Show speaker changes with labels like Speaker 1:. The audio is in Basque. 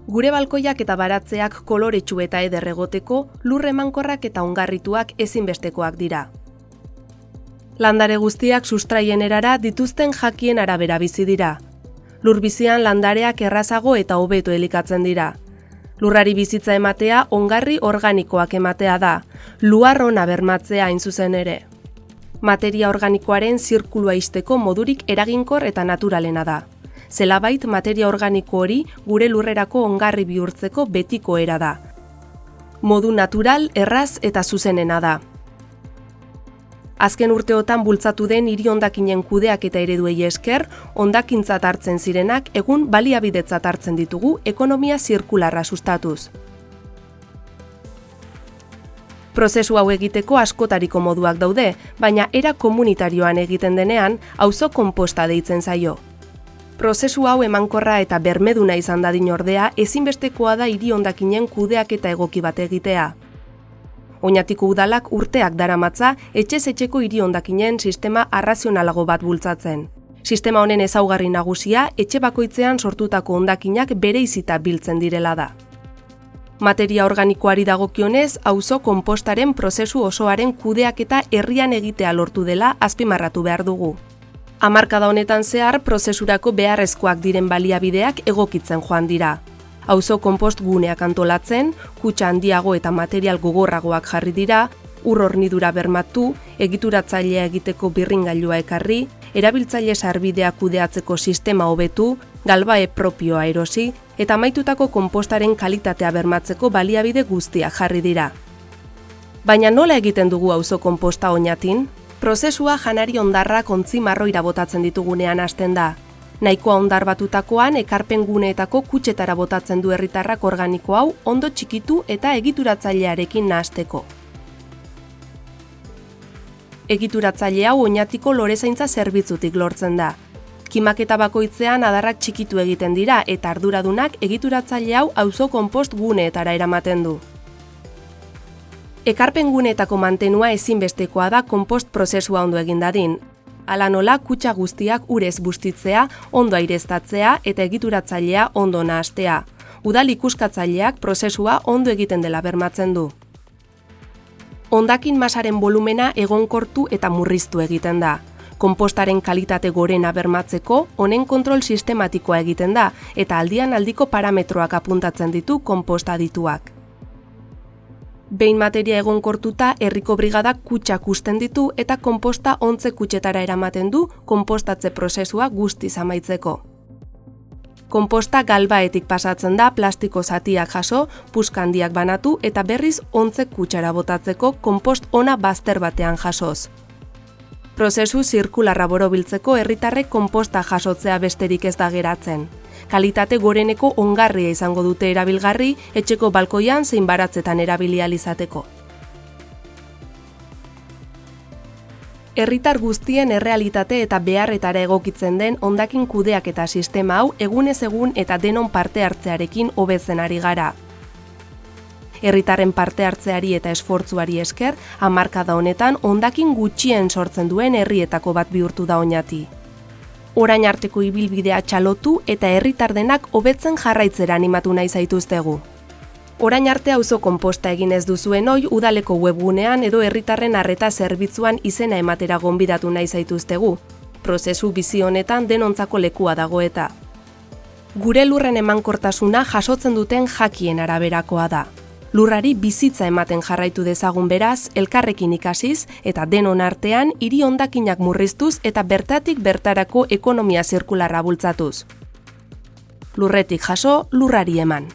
Speaker 1: Gure balkoiak eta baratzeak koloretsu eta eder egoteko, lur emankorrak eta ongarrituak ezinbestekoak dira. Landare guztiak sustraien erara dituzten jakien arabera bizi dira. Lur bizian landareak errazago eta hobeto elikatzen dira. Lurrari bizitza ematea ongarri organikoak ematea da, luar ona bermatzea hain zuzen ere. Materia organikoaren zirkulua ixteko modurik eraginkor eta naturalena da. Zelabait materia organiko hori gure lurrerako ongarri bihurtzeko betiko era da. Modu natural, erraz eta zuzenena da. Azken urteotan bultzatu den hiri hondakinen kudeak eta ereduei esker, hondakintzat hartzen zirenak egun baliabidetzat hartzen ditugu ekonomia zirkularra sustatuz. Prozesu hau egiteko askotariko moduak daude, baina era komunitarioan egiten denean, auzo konposta deitzen zaio. Prozesu hau emankorra eta bermeduna izan dadin ordea, ezinbestekoa da hiri hondakinen kudeaketa egoki bat egitea. Oñatiko udalak urteak daramatza etxez etxeko hiri hondakinen sistema arrazionalago bat bultzatzen. Sistema honen ezaugarri nagusia etxe bakoitzean sortutako hondakinak bereizita biltzen direla da. Materia organikoari dagokionez, auzo konpostaren prozesu osoaren kudeaketa herrian egitea lortu dela azpimarratu behar dugu. Hamarkada honetan zehar prozesurako beharrezkoak diren baliabideak egokitzen joan dira. Auzo konpost guneak antolatzen, kutxa handiago eta material gogorragoak jarri dira, ur hornidura bermatu, egituratzailea egiteko birringailua ekarri, erabiltzaile sarbidea kudeatzeko sistema hobetu, galbae propioa erosi eta amaitutako konpostaren kalitatea bermatzeko baliabide guztiak jarri dira. Baina nola egiten dugu auzo konposta Oñatin? Prozesua janari hondarrak ontzi marroira botatzen ditugunean hasten da. Nahikoa hondar batutakoan ekarpen guneetako kutxetara botatzen du herritarrak organiko hau ondo txikitu eta egituratzailearekin nahasteko. Egituratzaile hau Oñatiko lorezaintza zerbitzutik lortzen da. Kimaketa bakoitzean adarrak txikitu egiten dira eta arduradunak egituratzaile hau auzo konpost guneetara eramaten du. Ekarpen guneetako mantenua ezinbestekoa da konpost prozesua ondo egin dadin. Hala nola kutxa guztiak urez bustitzea, ondo aireztatzea eta egituratzailea ondo nahastea. Udal ikuskatzaileak prozesua ondo egiten dela bermatzen du. Hondakin masaren volumena egonkortu eta murriztu egiten da. Konpostaren kalitate gorena bermatzeko, honen kontrol sistematikoa egiten da eta aldian aldiko parametroak apuntatzen ditu konposta adituak. Behin materia egonkortuta, herriko brigadak kutxak uzten ditu eta konposta ontze kutxetara eramaten du konpostatze prozesua guztiz amaitzeko. Konposta galbaetik pasatzen da plastiko zatiak jaso, puska handiak banatu eta berriz ontze kutxara botatzeko konpost ona bazter batean jasoz. Prozesu zirkularra borobiltzeko herritarrek konposta jasotzea besterik ez da geratzen. Kalitate goreneko ongarria izango dute erabilgarri, etxeko balkoian zein baratzetan erabili ahal izateko. Herritar guztien errealitate eta beharretara egokitzen den hondakin kudeaketa sistema hau egunez egun eta denon parte hartzearekin hobetzen ari gara. Herritarren parte hartzeari eta esfortzuari esker, hamarkada honetan hondakin gutxien sortzen duen herrietako bat bihurtu da Oñati. Orain arteko ibilbidea txalotu eta herritar denak hobetzen jarraitzera animatu nahi zaituztegu. Orain arte auzo konposta egin ez duzuen oi udaleko webgunean edo herritarren arreta zerbitzuan izena ematera gonbidatu nahi zaituztegu. Prozesu bizi honetan denontzako lekua dago eta. Gure lurren emankortasuna jasotzen duten jakien araberakoa da. Lurrari bizitza ematen jarraitu dezagun beraz, elkarrekin ikasiz eta denon artean hiri hondakinak murriztuz eta bertatik bertarako ekonomia zirkularra bultzatuz. Lurretik jaso, lurrari eman.